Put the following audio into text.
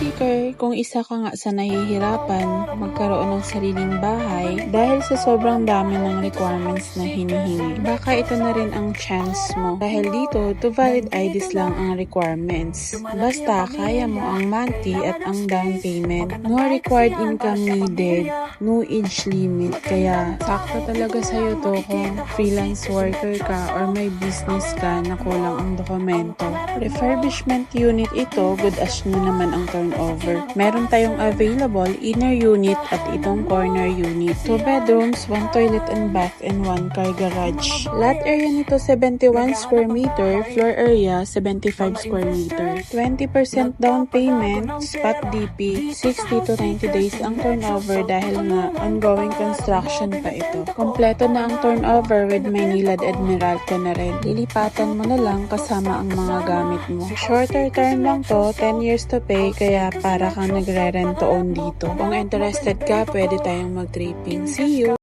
Speaker, kung isa ka nga sa nahihirapan magkaroon ng sariling bahay dahil sa sobrang dami ng requirements na hinihingi, baka ito na rin ang chance mo. Dahil dito, to valid IDs lang ang requirements. Basta kaya mo ang monthly at ang down payment. No required income needed, no age limit. Kaya sakto talaga sa'yo to kung freelance worker ka or may business ka na kulang ang dokumento. Refurbishment unit ito, good as new naman ang turnover. Meron tayong available inner unit at itong corner unit. 2 bedrooms, 1 toilet and bath, and 1 car garage. Lot area nito 71 square meter, floor area 75 square meter. 20% down payment, spot DP, 60 to 90 days ang turnover dahil nga ongoing construction pa ito. Kompleto na ang turnover with Maynilad Admiralco na rin. Lilipatan mo na lang kasama ang mga gamit mo. Shorter term lang to, 10 years to pay, kaya para kang nagre-rent to own dito. Kung interested ka, pwede tayong mag-tripping. See you!